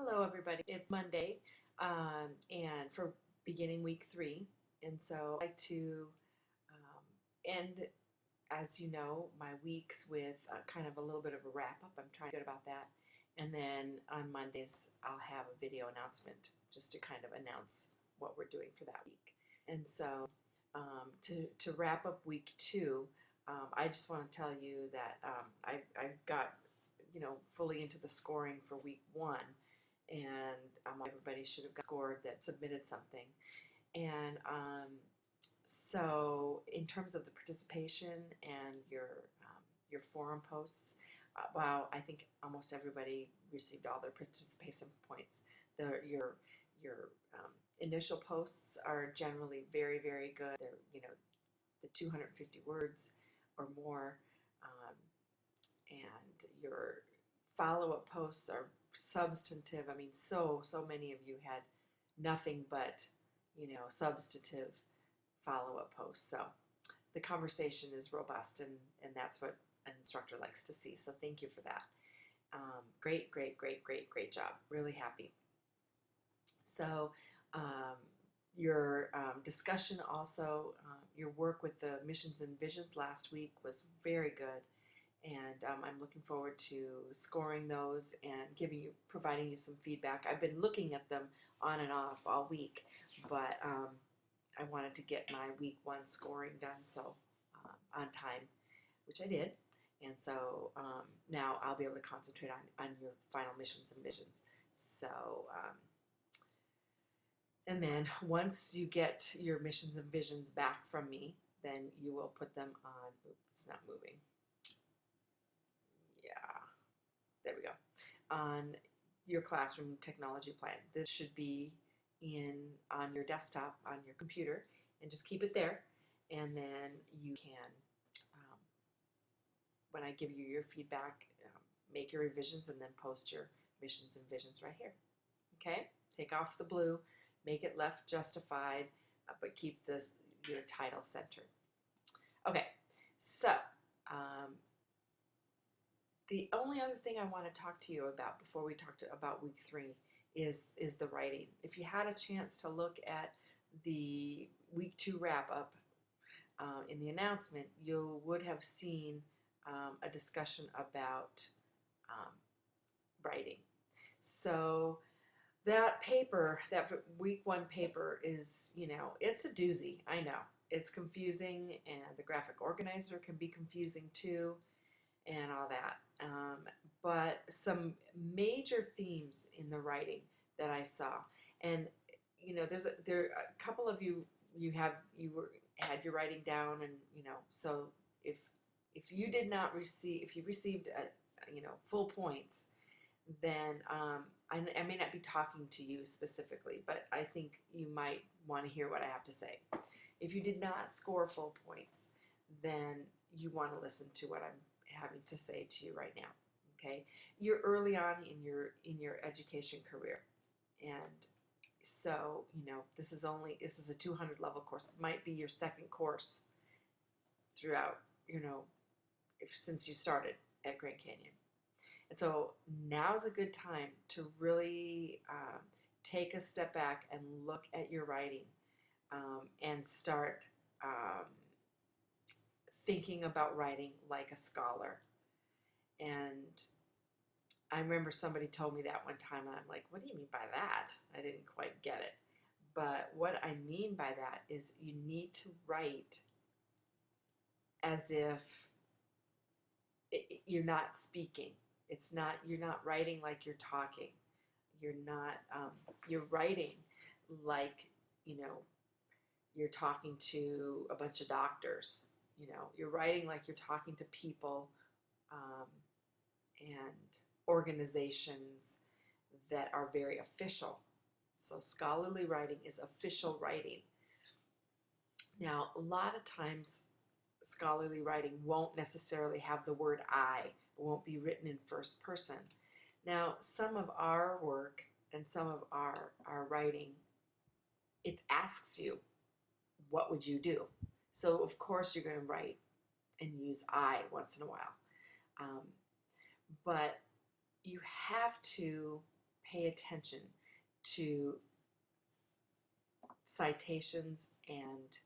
Hello, everybody. It's Monday, and for beginning week 3, and so I like to end, as you know, my weeks with kind of a little bit of a wrap up. I'm trying to get about that, and then on Mondays I'll have a video announcement just to kind of announce what we're doing for that week. And so to wrap up week 2, I just want to tell you that I've got fully into the scoring for week 1, and everybody should have scored that submitted something. And so, in terms of the participation and your forum posts, wow, I think almost everybody received all their participation points. Your initial posts are generally very, very good. They're the 250 words or more, and your follow-up posts are substantive. I mean, so many of you had nothing but substantive follow-up posts. So the conversation is robust, and that's what an instructor likes to see. So thank you for that. Great job. Really happy. So your discussion also, your work with the missions and visions last week was very good. And I'm looking forward to scoring those and providing you some feedback. I've been looking at them on and off all week, but I wanted to get my week 1 scoring done on time, which I did. And so now I'll be able to concentrate on your final missions and visions. So, and then once you get your missions and visions back from me, then you will put them on. Oops, it's not moving. There we go, on your classroom technology plan. This should be on your desktop, on your computer, and just keep it there. And then you can, when I give you your feedback, make your revisions and then post your missions and visions right here. Okay? Take off the blue, make it left justified, but keep your title centered. Okay, so the only other thing I want to talk to you about before we talk about week 3 is the writing. If you had a chance to look at the week 2 wrap up in the announcement, you would have seen a discussion about writing. So that paper, that week 1 paper is, it's a doozy. I know. It's confusing, and the graphic organizer can be confusing too, and all that. But some major themes in the writing that I saw, and there are a couple of you had your writing down, and so if you did not receive, if you received full points, then I may not be talking to you specifically, but I think you might want to hear what I have to say. If you did not score full points, then you want to listen to what I'm having to say to you right now. Okay, you're early on in your education career, and so this is a 200 level course. This might be your second course throughout since you started at Grand Canyon. And so now's a good time to really take a step back and look at your writing and start thinking about writing like a scholar. And I remember somebody told me that one time, and I'm like, what do you mean by that? I didn't quite get it. But what I mean by that is you need to write as if you're not speaking. You're not writing like you're talking. You're writing like, you're talking to a bunch of doctors. You're writing like you're talking to people and organizations that are very official. So scholarly writing is official writing. Now, a lot of times scholarly writing won't necessarily have the word I. It won't be written in first person. Now, some of our work and some of our writing, it asks you, what would you do? So, of course, you're going to write and use I once in a while. But you have to pay attention to citations and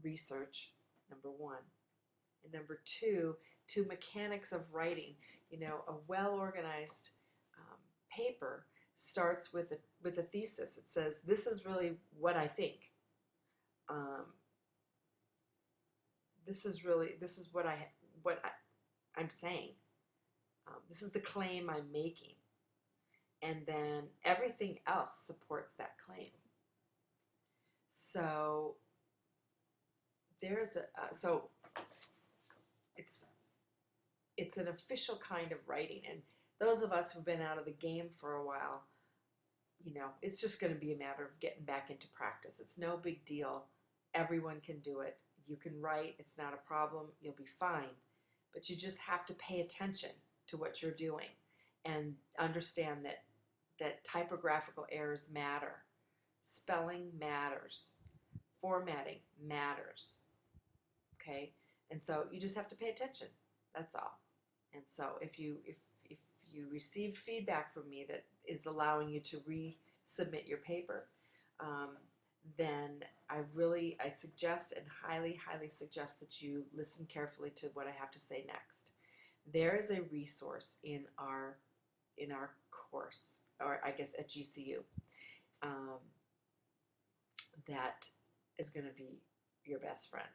research, number one. And number two, to mechanics of writing. You know, a well-organized paper starts with a thesis. It says, this is really what I think. This is what I'm saying. This is the claim I'm making. And then everything else supports that claim. So there's so it's an official kind of writing, and those of us who've been out of the game for a while, you know, it's just going to be a matter of getting back into practice. It's no big deal. Everyone can do it. You can write. It's not a problem. You'll be fine. But you just have to pay attention to what you're doing and understand that typographical errors matter. Spelling matters. Formatting matters. Okay? And so you just have to pay attention. That's all. And so if you receive feedback from me that is allowing you to resubmit your paper, then I suggest and highly suggest that you listen carefully to what I have to say next. There is a resource in our course, or I guess at GCU, that is going to be your best friend.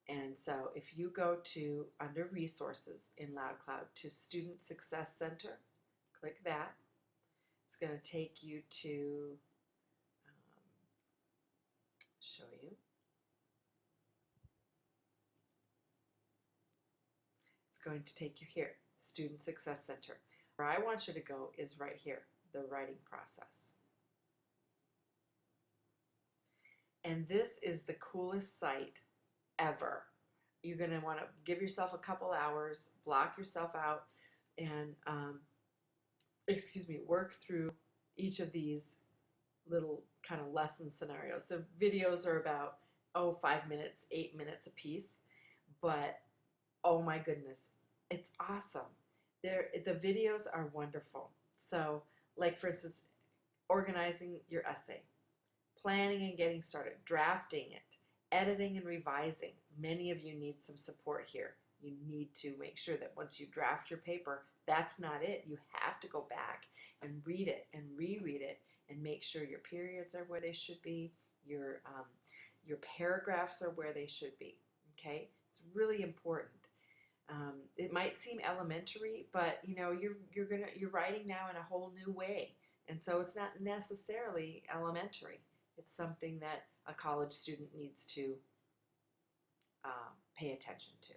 And so if you go to, under Resources in LoudCloud, to Student Success Center, click that. It's going to take you to, show you. It's going to take you here, Student Success Center. Where I want you to go is right here, the writing process. And this is the coolest site ever. You're going to want to give yourself a couple hours, block yourself out, and work through each of these little kind of lesson scenarios. The videos are about 5 minutes, 8 minutes a piece, but oh my goodness, it's awesome. The videos are wonderful. So, like for instance, organizing your essay, planning and getting started, drafting it, editing and revising. Many of you need some support here. You need to make sure that once you draft your paper, that's not it. You have to go back and read it and reread it and make sure your periods are where they should be, your paragraphs are where they should be. Okay, it's really important. It might seem elementary, but you know you're writing now in a whole new way, and so it's not necessarily elementary. It's something that a college student needs to pay attention to.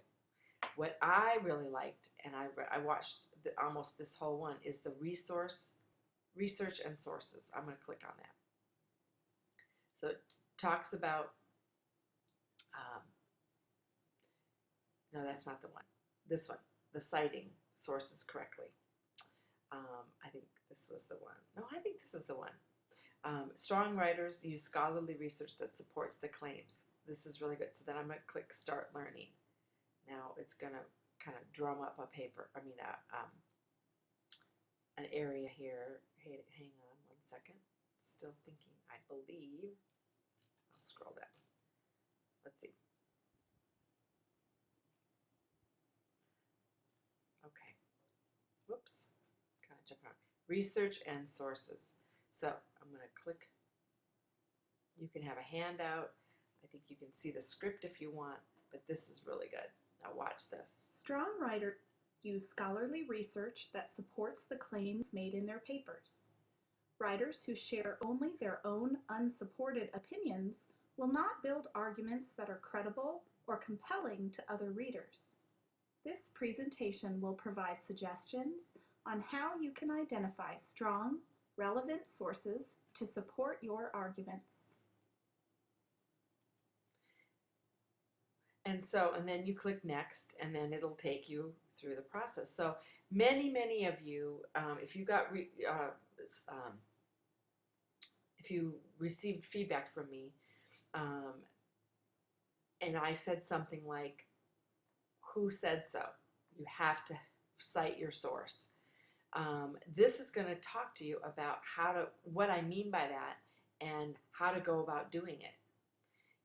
What I really liked, and I watched almost this whole one, is the research and sources. I'm going to click on that. So it talks about, no, that's not the one. This one, the citing sources correctly. I think this was the one. No, I think this is the one. Strong writers use scholarly research that supports the claims. This is really good. So then I'm going to click Start Learning. Now it's going to kind of drum up a paper, an area here. Hey, hang on one second. Still thinking, I believe. I'll scroll down. Let's see. Okay. Whoops. Kind of jump around. Research and sources. So I'm going to click. You can have a handout. I think you can see the script if you want, but this is really good. Now watch this. Strong writers use scholarly research that supports the claims made in their papers. Writers who share only their own unsupported opinions will not build arguments that are credible or compelling to other readers. This presentation will provide suggestions on how you can identify strong, relevant sources to support your arguments. And then you click next, and then it'll take you through the process. So many of you, if you received feedback from me, and I said something like, "Who said so?" You have to cite your source. This is going to talk to you about what I mean by that and how to go about doing it.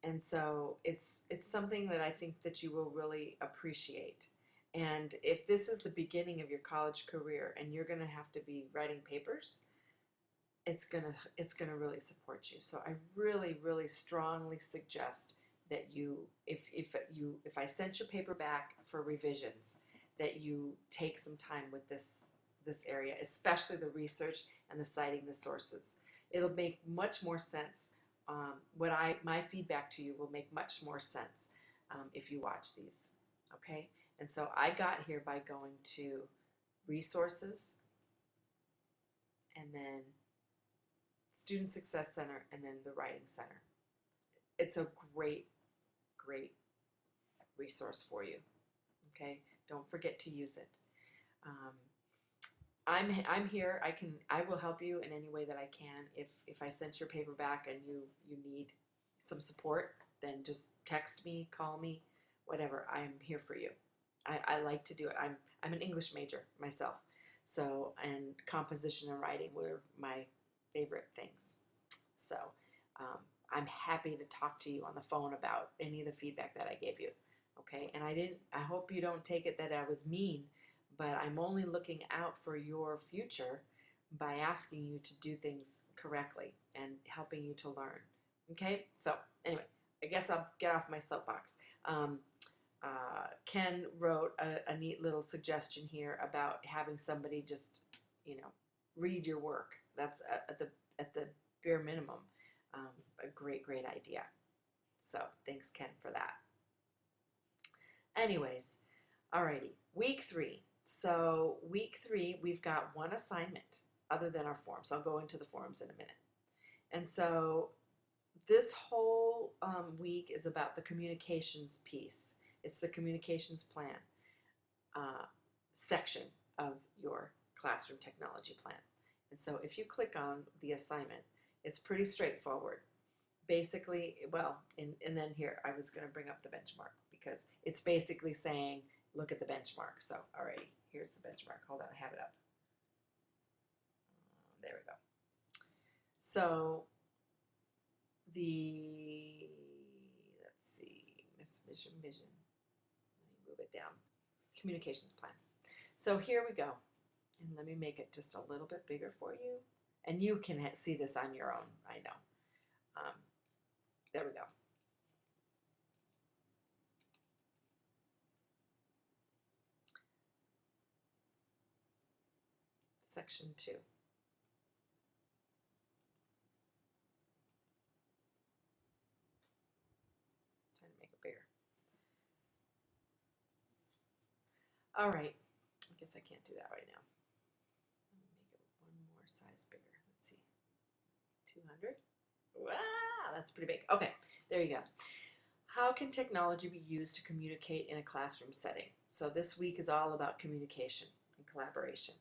And so it's something that I think that you will really appreciate. And if this is the beginning of your college career and you're going to have to be writing papers, it's gonna really support you. So I really, really strongly suggest that if I sent your paper back for revisions, that you take some time with this area, especially the research and the citing the sources. It'll make much more sense. My feedback to you will make much more sense if you watch these. Okay, and so I got here by going to resources, and then Student Success Center, and then the Writing Center. It's a great, great resource for you. Okay, don't forget to use it. I'm here. I will help you in any way that I can. If I sent your paper back and you need some support, then just text me, call me, whatever. I'm here for you. I like to do it. I'm an English major myself, so, and composition and writing were my favorite things. So I'm happy to talk to you on the phone about any of the feedback that I gave you. Okay, and I hope you don't take it that I was mean, but I'm only looking out for your future by asking you to do things correctly and helping you to learn. Okay, so anyway, I guess I'll get off my soapbox. Ken wrote a neat little suggestion here about having somebody just, read your work. That's at the bare minimum a great idea. So thanks, Ken, for that. Anyways, alrighty, week 3. So week 3, we've got one assignment other than our forms. I'll go into the forms in a minute. And so this whole week is about the communications piece. It's the communications plan section of your classroom technology plan. And so if you click on the assignment, it's pretty straightforward. Basically, and then here, I was going to bring up the benchmark because it's basically saying, look at the benchmark. So, alrighty, here's the benchmark. Hold on, I have it up. There we go. So, let's see, vision. Let me move it down. Communications plan. So here we go. And let me make it just a little bit bigger for you. And you can see this on your own, I know. There we go. Section 2. Trying to make it bigger. All right. I guess I can't do that right now. Let me make it one more size bigger. Let's see. 200. Wow, that's pretty big. Okay, there you go. How can technology be used to communicate in a classroom setting? So this week is all about communication and collaboration.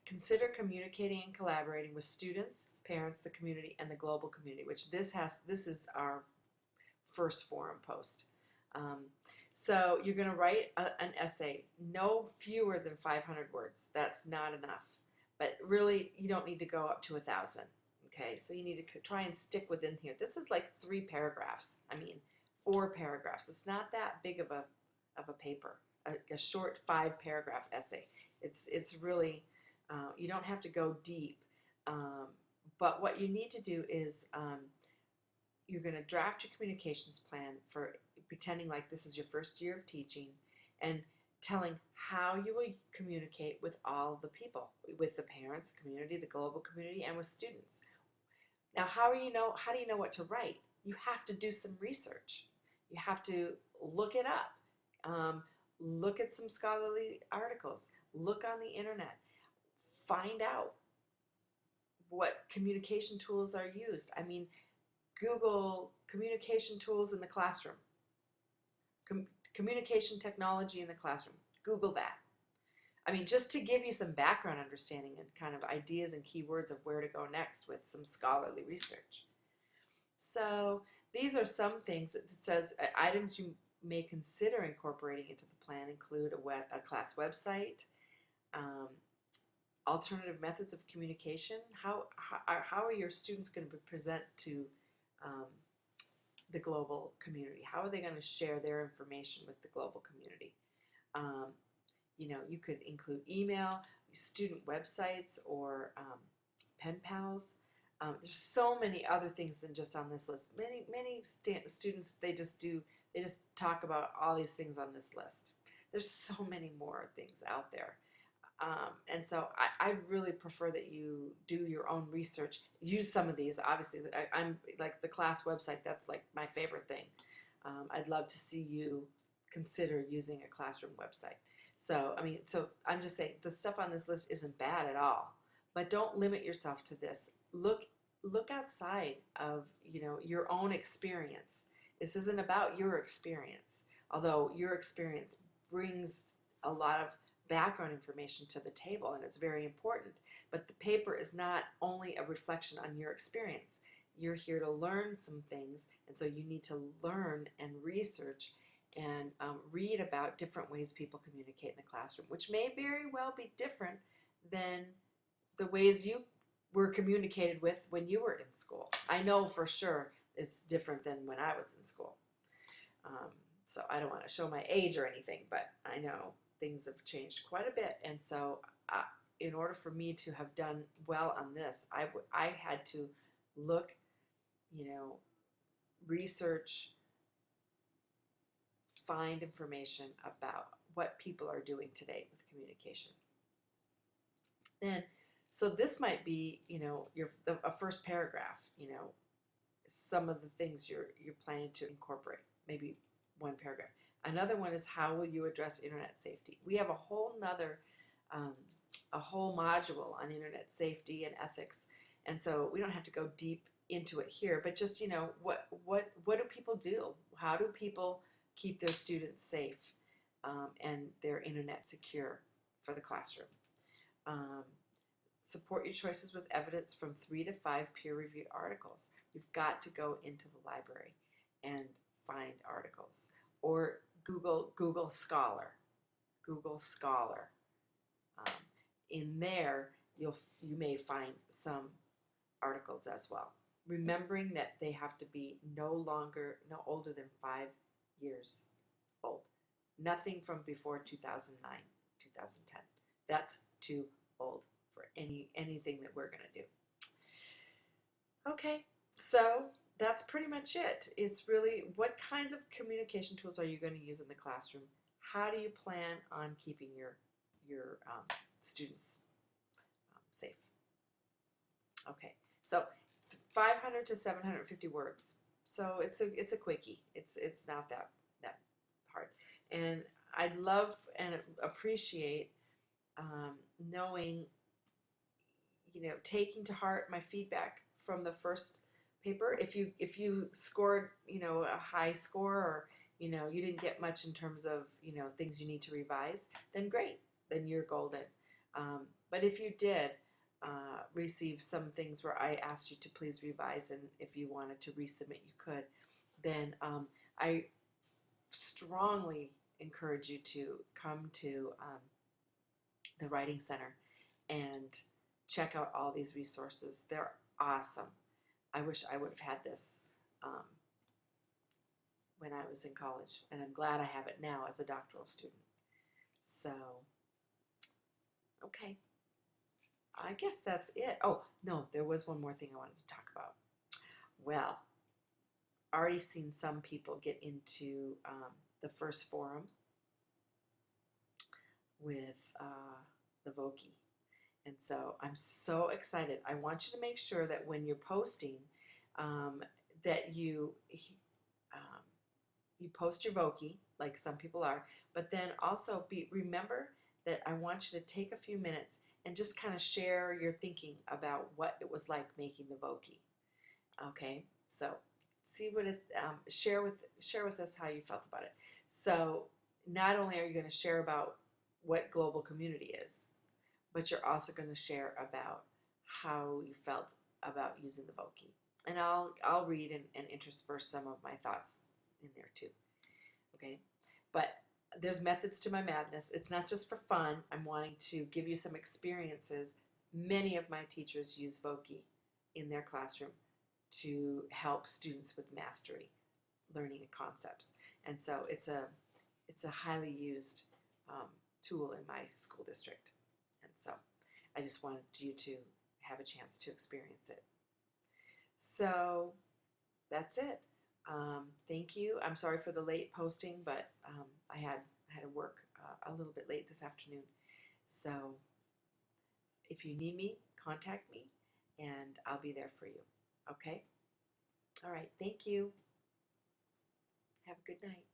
Consider communicating and collaborating with students, parents, the community, and the global community, which this is our first forum post. So you're going to write an essay, no fewer than 500 words. That's not enough. But really, you don't need to go up to 1,000. Okay, so you need to try and stick within here. This is like 3 paragraphs. I mean, 4 paragraphs. It's not that big of a paper. A short 5-paragraph essay. It's really you don't have to go deep. But what you need to do is you're going to draft your communications plan for pretending like this is your first year of teaching, and telling how you will communicate with all the people, with the parents, community, the global community, and with students. Now, how do you know what to write? You have to do some research. You have to look it up. Look at some scholarly articles. Look on the internet. Find out what communication tools are used. I mean, Google communication tools in the classroom. Communication technology in the classroom. Google that. I mean, just to give you some background understanding and kind of ideas and keywords of where to go next with some scholarly research. So these are some things that says items you may consider incorporating into the plan include a class website, alternative methods of communication. How are your students going to present to um, the global community? How are they going to share their information with the global community? Um, you could include email, student websites, or pen pals. There's so many other things than just on this list. Many students, they just talk about all these things on this list. There's so many more things out there. And so I really prefer that you do your own research. Use some of these. Obviously, I'm like the class website. That's like my favorite thing. I'd love to see you consider using a classroom website. So I'm just saying the stuff on this list isn't bad at all. But don't limit yourself to this. Look outside of your own experience. This isn't about your experience, although your experience brings a lot of background information to the table, and it's very important. But the paper is not only a reflection on your experience. You're here to learn some things, and so you need to learn and research and read about different ways people communicate in the classroom, which may very well be different than the ways you were communicated with when you were in school. I know for sure it's different than when I was in school. So I don't want to show my age or anything, but I know things have changed quite a bit. And so in order for me to have done well on this, I had to look, research, find information about what people are doing today with communication. Then, so this might be, a first paragraph, some of the things you're planning to incorporate, maybe one paragraph. Another one is, how will you address internet safety? We have a whole module on internet safety and ethics, and so we don't have to go deep into it here, but just, what do people do? How do people keep their students safe and their internet secure for the classroom? Support your choices with evidence from 3 to 5 peer-reviewed articles. You've got to go into the library and find articles, or Google Scholar. Google Scholar. In there, you may find some articles as well. Remembering that they have to be no older than 5 years old. Nothing from before 2009, 2010. That's too old for anything that we're going to do. Okay, so that's pretty much it. It's really, what kinds of communication tools are you going to use in the classroom? How do you plan on keeping your students safe? Okay, so 500 to 750 words. So it's a quickie. It's not that hard. And I'd love and appreciate knowing, taking to heart my feedback from the first paper. If you scored, a high score, or you didn't get much in terms of things you need to revise, then great, then you're golden. But if you did receive some things where I asked you to please revise, and if you wanted to resubmit, you could, then I strongly encourage you to come to the Writing Center and check out all these resources. They're awesome. I wish I would have had this when I was in college, and I'm glad I have it now as a doctoral student. So, okay. I guess that's it. Oh, no, there was one more thing I wanted to talk about. Well, already seen some people get into the first forum with the Voki. And so I'm so excited. I want you to make sure that when you're posting, that you post your Voki, like some people are, but then also remember that I want you to take a few minutes and just kind of share your thinking about what it was like making the Voki. Okay, so see what it share with us how you felt about it. So not only are you going to share about what global community is, but you're also going to share about how you felt about using the Voki. And I'll read and intersperse some of my thoughts in there too. Okay, but there's methods to my madness. It's not just for fun. I'm wanting to give you some experiences. Many of my teachers use Voki in their classroom to help students with mastery, learning concepts. And so it's a highly used tool in my school district. And so I just wanted you to have a chance to experience it. So that's it. Thank you. I'm sorry for the late posting, but I had to work a little bit late this afternoon. So if you need me, contact me, and I'll be there for you. Okay? All right. Thank you. Have a good night.